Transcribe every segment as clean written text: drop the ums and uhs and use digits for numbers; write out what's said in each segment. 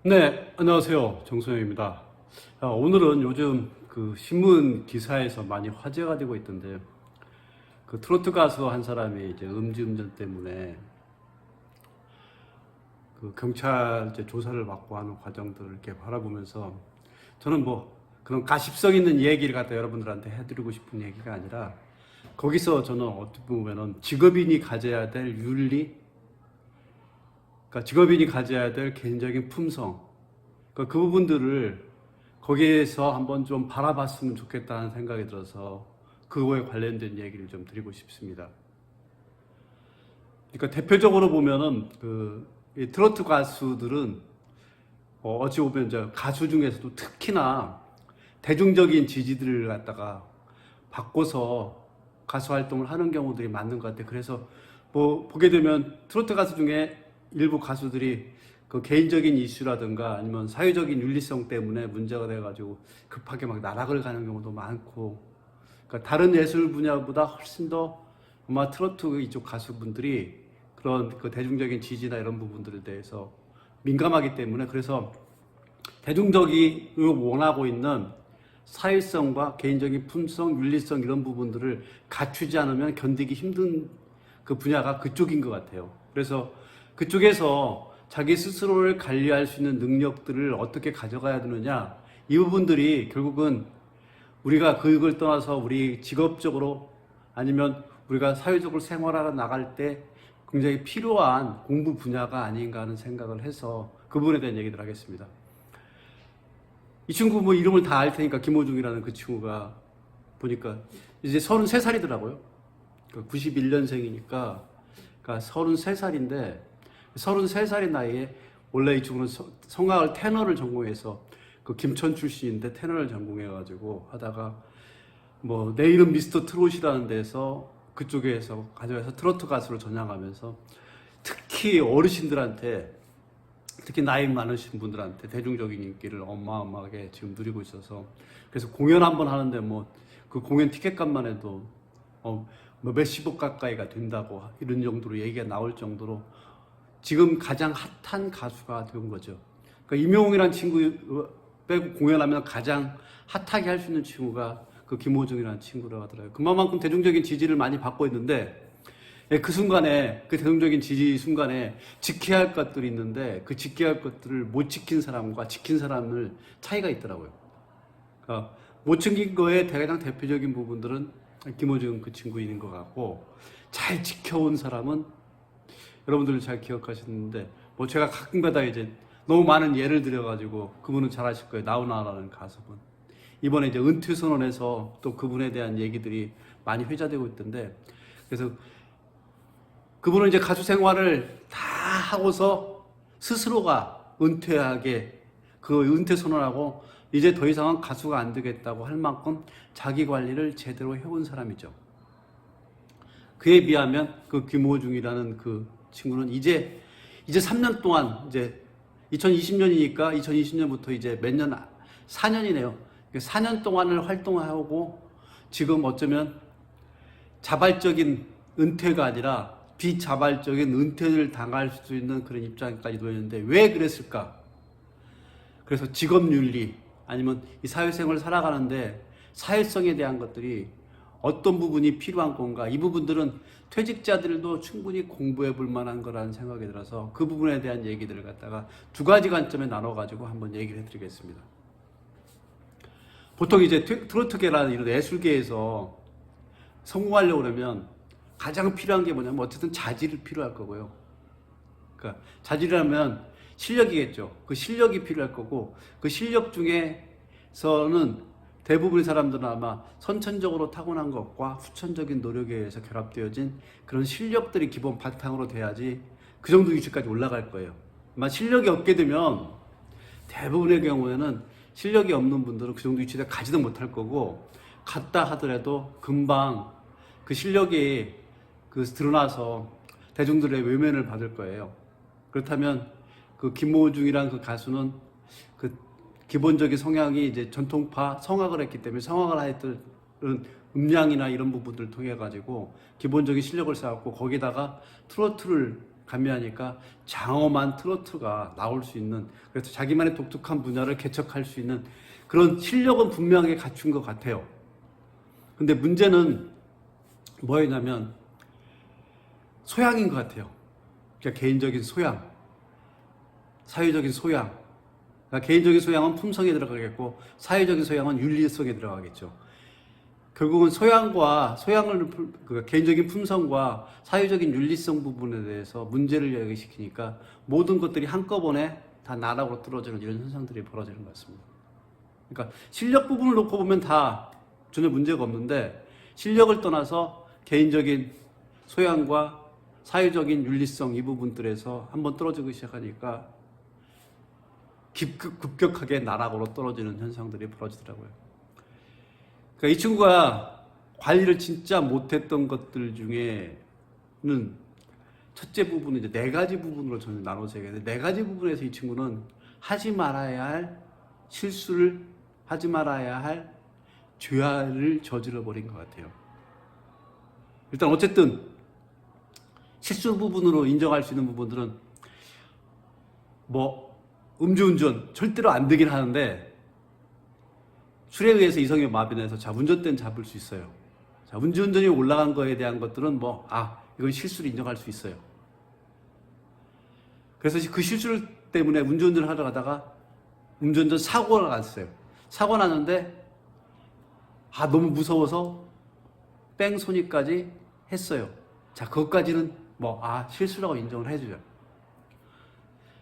네, 안녕하세요. 정소영입니다. 오늘은 요즘 그 신문 기사에서 많이 화제가 되고 있던데, 그 트로트 가수 한 사람이 이제 음주운전 때문에 그 경찰 이제 조사를 받고 하는 과정들을 이렇게 바라보면서 저는 뭐 그런 가십성 있는 얘기를 갖다 여러분들한테 해드리고 싶은 얘기가 아니라 거기서 저는 어떻게 보면은 직업인이 가져야 될 윤리, 그러니까 직업인이 가져야 될 개인적인 품성, 그러니까 그 부분들을 거기에서 한번 좀 바라봤으면 좋겠다는 생각이 들어서 그거에 관련된 얘기를 좀 드리고 싶습니다. 그러니까 대표적으로 보면은 이 트로트 가수들은 어찌 보면 저 가수 중에서도 특히나 대중적인 지지들을 갖다가 받고서 가수 활동을 하는 경우들이 많은 것 같아요. 그래서 뭐 보게 되면 트로트 가수 중에 일부 가수들이 그 개인적인 이슈라든가 아니면 사회적인 윤리성 때문에 문제가 돼가지고 급하게 막 나락을 가는 경우도 많고, 그러니까 다른 예술 분야보다 훨씬 더 아마 트로트 이쪽 가수분들이 그런 그 대중적인 지지나 이런 부분들에 대해서 민감하기 때문에, 그래서 대중적이 원하고 있는 사회성과 개인적인 품성, 윤리성 이런 부분들을 갖추지 않으면 견디기 힘든 그 분야가 그쪽인 것 같아요. 그래서 그쪽에서 자기 스스로를 관리할 수 있는 능력들을 어떻게 가져가야 되느냐, 이 부분들이 결국은 우리가 그걸 떠나서 우리 직업적으로 아니면 우리가 사회적으로 생활하러 나갈 때 굉장히 필요한 공부 분야가 아닌가 하는 생각을 해서 그 부분에 대한 얘기를 하겠습니다. 이 친구 뭐 이름을 다 알 테니까, 김호중이라는 그 친구가 보니까 이제 33살이더라고요. 91년생이니까 그러니까 33살인데 33살의 나이에 원래 이 친구는 성악을 테너를 전공해서 그 김천 출신인데 테너를 전공해가지고 하다가 뭐 내 이름 미스터 트롯이라는 데서 그쪽에서 가져와서 트로트 가수로 전향하면서 특히 어르신들한테, 특히 나이 많으신 분들한테 대중적인 인기를 어마어마하게 지금 누리고 있어서, 그래서 공연 한번 하는데 뭐 그 공연 티켓값만 해도 뭐 몇십억 가까이가 된다고 이런 정도로 얘기가 나올 정도로 지금 가장 핫한 가수가 된 거죠. 그러니까 임영웅이라는 친구 빼고 공연하면 가장 핫하게 할 수 있는 친구가 그 김호중이라는 친구라고 하더라고요. 그만큼 대중적인 지지를 많이 받고 있는데, 그 순간에, 그 대중적인 지지 순간에 지켜야 할 것들이 있는데 그 지켜야 할 것들을 못 지킨 사람과 지킨 사람을 차이가 있더라고요. 그러니까 못 지킨 거에 가장 대표적인 부분들은 김호중 그 친구인 것 같고, 잘 지켜온 사람은 여러분들 잘 기억하시는데, 뭐 제가 가끔가다 이제 너무 많은 예를 들어가지고 그분은 잘 아실 거예요. 나훈아라는 가수분. 이번에 이제 은퇴 선언에서 또 그분에 대한 얘기들이 많이 회자되고 있던데, 그래서 그분은 이제 가수 생활을 다 하고서 스스로가 은퇴하게 그 은퇴 선언하고 이제 더 이상은 가수가 안 되겠다고 할 만큼 자기 관리를 제대로 해온 사람이죠. 그에 비하면 그 김호중이라는 그 친구는 이제 3년 동안, 이제 2020년이니까 2020년부터 이제 몇 년, 4년이네요. 4년 동안을 활동하고 지금 어쩌면 자발적인 은퇴가 아니라 비자발적인 은퇴를 당할 수 있는 그런 입장까지 놓였는데, 왜 그랬을까? 그래서 직업윤리 아니면 이 사회생활을 살아가는데 사회성에 대한 것들이 어떤 부분이 필요한 건가, 이 부분들은 퇴직자들도 충분히 공부해 볼 만한 거라는 생각이 들어서 그 부분에 대한 얘기들을 갖다가 두 가지 관점에 나눠 가지고 한번 얘기를 해드리겠습니다. 보통 이제 트로트계라는 이런 예술계에서 성공하려고 그러면 가장 필요한 게 뭐냐면 어쨌든 자질이 필요할 거고요. 그러니까 자질이라면 실력이겠죠. 그 실력이 필요할 거고, 그 실력 중에서는 대부분의 사람들은 아마 선천적으로 타고난 것과 후천적인 노력에 의해서 결합되어진 그런 실력들이 기본 바탕으로 돼야지 그 정도 위치까지 올라갈 거예요. 아마 실력이 없게 되면 대부분의 경우에는 실력이 없는 분들은 그 정도 위치에 가지도 못할 거고, 갔다 하더라도 금방 그 실력이 드러나서 대중들의 외면을 받을 거예요. 그렇다면 그 김호중이란 그 가수는 그 기본적인 성향이 이제 전통파 성악을 했기 때문에 성악을 했던 음량이나 이런 부분들을 통해 가지고 기본적인 실력을 쌓았고, 거기다가 트로트를 감미하니까 장엄한 트로트가 나올 수 있는, 그래서 자기만의 독특한 분야를 개척할 수 있는 그런 실력은 분명하게 갖춘 것 같아요. 근데 문제는 뭐였냐면 소양인 것 같아요. 그러니까 개인적인 소양, 사회적인 소양. 그러니까 개인적인 소양은 품성에 들어가겠고 사회적인 소양은 윤리성에 들어가겠죠. 결국은 소양을 그 개인적인 품성과 사회적인 윤리성 부분에 대해서 문제를 야기시키니까 모든 것들이 한꺼번에 다 나락으로 떨어지는 이런 현상들이 벌어지는 것 같습니다. 그러니까 실력 부분을 놓고 보면 다 전혀 문제가 없는데 실력을 떠나서 개인적인 소양과 사회적인 윤리성 이 부분들에서 한번 떨어지기 시작하니까 급격하게 나락으로 떨어지는 현상들이 벌어지더라고요. 그러니까 이 친구가 관리를 진짜 못했던 것들 중에는 첫째 부분은 이제 네 가지 부분으로 저는 나눠서 얘기하는데, 네 가지 부분에서 이 친구는 하지 말아야 할 실수를, 하지 말아야 할 죄를 저질러 버린 것 같아요. 일단 어쨌든 실수 부분으로 인정할 수 있는 부분들은 뭐 음주운전 절대로 안 되긴 하는데 술에 의해서 이성이 마비돼서 자 운전대는 잡을 수 있어요. 자 음주운전이 올라간 거에 대한 것들은 이건 실수를 인정할 수 있어요. 그래서 그 실수 때문에 음주운전을 하러 가다가 음주운전 사고가 났어요. 사고 났는데 너무 무서워서 뺑소니까지 했어요. 자 그것까지는 실수라고 인정을 해줘요.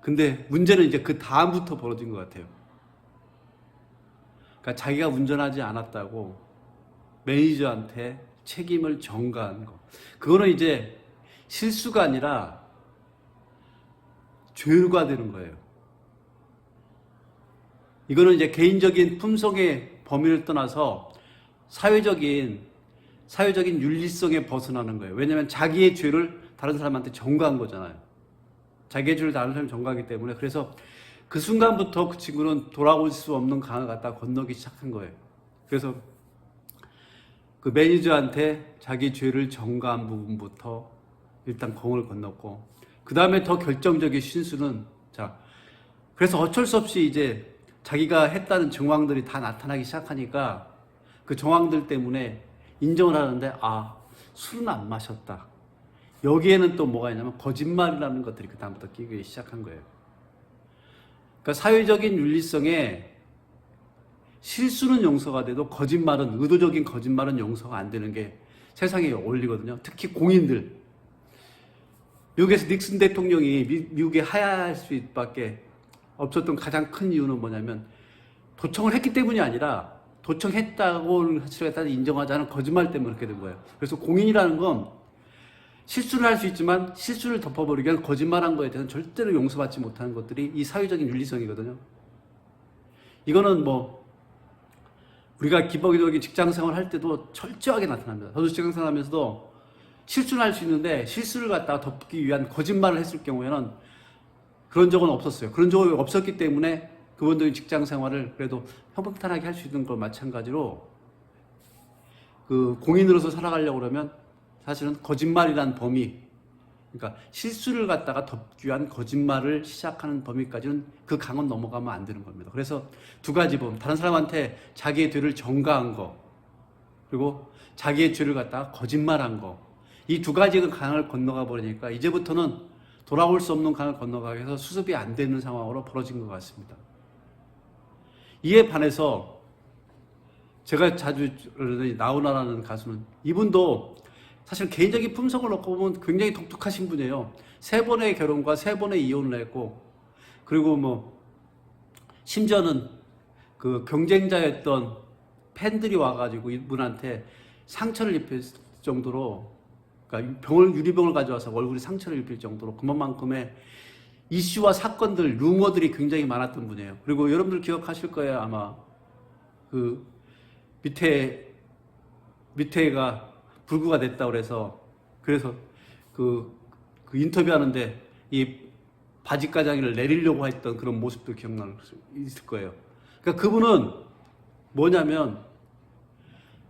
근데 문제는 이제 그 다음부터 벌어진 것 같아요. 그러니까 자기가 운전하지 않았다고 매니저한테 책임을 전가한 거. 그거는 이제 실수가 아니라 죄가 되는 거예요. 이거는 이제 개인적인 품성의 범위를 떠나서 사회적인 윤리성에 벗어나는 거예요. 왜냐하면 자기의 죄를 다른 사람한테 전가한 거잖아요. 자기의 죄를 다른 사람이 전가하기 때문에. 그래서 그 순간부터 그 친구는 돌아올 수 없는 강을 갖다 건너기 시작한 거예요. 그래서 그 매니저한테 자기 죄를 전가한 부분부터 일단 공을 건넜고, 그 다음에 더 결정적인 실수는 그래서 어쩔 수 없이 이제 자기가 했다는 정황들이 다 나타나기 시작하니까 그 정황들 때문에 인정을 하는데 술은 안 마셨다. 여기에는 또 뭐가 있냐면 거짓말이라는 것들이 그 다음부터 끼기 시작한 거예요. 그러니까 사회적인 윤리성에 실수는 용서가 돼도 의도적인 거짓말은 용서가 안 되는 게 세상에 원리거든요. 특히 공인들. 미국에서 닉슨 대통령이 미국에 하야할 수밖에 없었던 가장 큰 이유는 뭐냐면 도청을 했기 때문이 아니라 도청했다고 사실을 인정하지 않은 거짓말 때문에 그렇게 된 거예요. 그래서 공인이라는 건 실수를 할 수 있지만 실수를 덮어버리기 위한 거짓말한 거에 대해서는 절대로 용서받지 못하는 것들이 이 사회적인 윤리성이거든요. 이거는 우리가 기본적인 직장생활 할 때도 철저하게 나타납니다. 저도 직장생활 하면서도 실수를 할 수 있는데 실수를 갖다가 덮기 위한 거짓말을 했을 경우에는 그런 적은 없었어요. 그런 적이 없었기 때문에 그분들이 직장생활을 그래도 평탄하게 할 수 있는 걸 마찬가지로 그 공인으로서 살아가려고 그러면 사실은 거짓말이란 범위, 그러니까 실수를 갖다가 덮기 위한 거짓말을 시작하는 범위까지는 그 강은 넘어가면 안 되는 겁니다. 그래서 두 가지 범위, 다른 사람한테 자기의 죄를 전가한 거, 그리고 자기의 죄를 갖다가 거짓말한 거, 이 두 가지 강을 건너가 버리니까 이제부터는 돌아올 수 없는 강을 건너가게 해서 수습이 안 되는 상황으로 벌어진 것 같습니다. 이에 반해서 제가 자주 나훈아라는 가수는, 이분도 사실 개인적인 품성을 놓고 보면 굉장히 독특하신 분이에요. 3번의 결혼과 3번의 이혼을 했고, 그리고 심지어는 그 경쟁자였던 팬들이 와가지고 이분한테 상처를 입힐 정도로, 그러니까 유리병을 가져와서 얼굴에 상처를 입힐 정도로 그만큼의 이슈와 사건들, 루머들이 굉장히 많았던 분이에요. 그리고 여러분들 기억하실 거예요. 아마 그 밑에가 불구가 됐다고 그래서 그 인터뷰하는데 이 바지가장이를 내리려고 했던 그런 모습도 기억날 수 있을 거예요. 그러니까 그분은 뭐냐면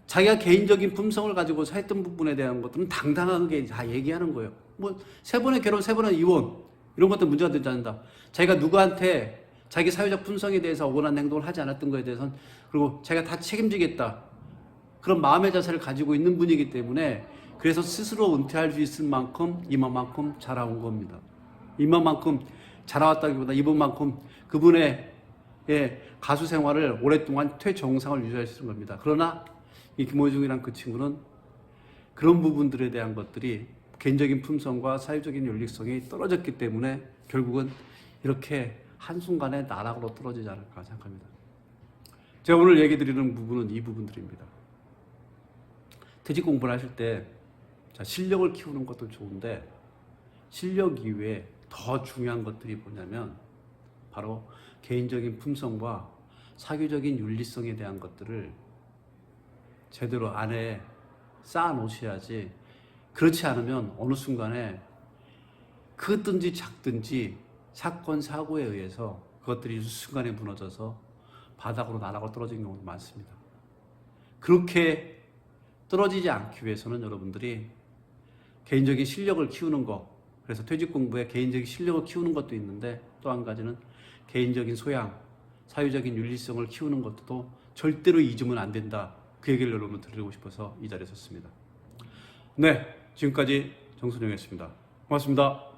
자기가 개인적인 품성을 가지고 했던 부분에 대한 것들은 당당하게 다 얘기하는 거예요. 뭐 3번의 결혼, 3번의 이혼 이런 것도 문제가 되지 않는다. 자기가 누구한테 자기 사회적 품성에 대해서 억울한 행동을 하지 않았던 것에 대해서는 그리고 자기가 다 책임지겠다. 그런 마음의 자세를 가지고 있는 분이기 때문에 그래서 스스로 은퇴할 수 있을 만큼 이만큼 자라온 겁니다. 이만큼 자라왔다기보다 이번만큼 그분의 가수 생활을 오랫동안 최정상을 유지할 수 있는 겁니다. 그러나 이 김호중이란 그 친구는 그런 부분들에 대한 것들이 개인적인 품성과 사회적인 윤리성이 떨어졌기 때문에 결국은 이렇게 한순간에 나락으로 떨어지지 않을까 생각합니다. 제가 오늘 얘기 드리는 부분은 이 부분들입니다. 퇴직 공부를 하실 때 실력을 키우는 것도 좋은데 실력 이외에 더 중요한 것들이 뭐냐면 바로 개인적인 품성과 사교적인 윤리성에 대한 것들을 제대로 안에 쌓아 놓으셔야지 그렇지 않으면 어느 순간에 크든지 작든지 사건 사고에 의해서 그것들이 순간에 무너져서 바닥으로 나락으로 떨어지는 경우도 많습니다. 그렇게 떨어지지 않기 위해서는 여러분들이 개인적인 실력을 키우는 것, 그래서 퇴직 공부에 개인적인 실력을 키우는 것도 있는데 또 한 가지는 개인적인 소양, 사회적인 윤리성을 키우는 것도 절대로 잊으면 안 된다. 그 얘기를 여러분 드리고 싶어서 이 자리에 섰습니다. 네, 지금까지 정순영이었습니다. 고맙습니다.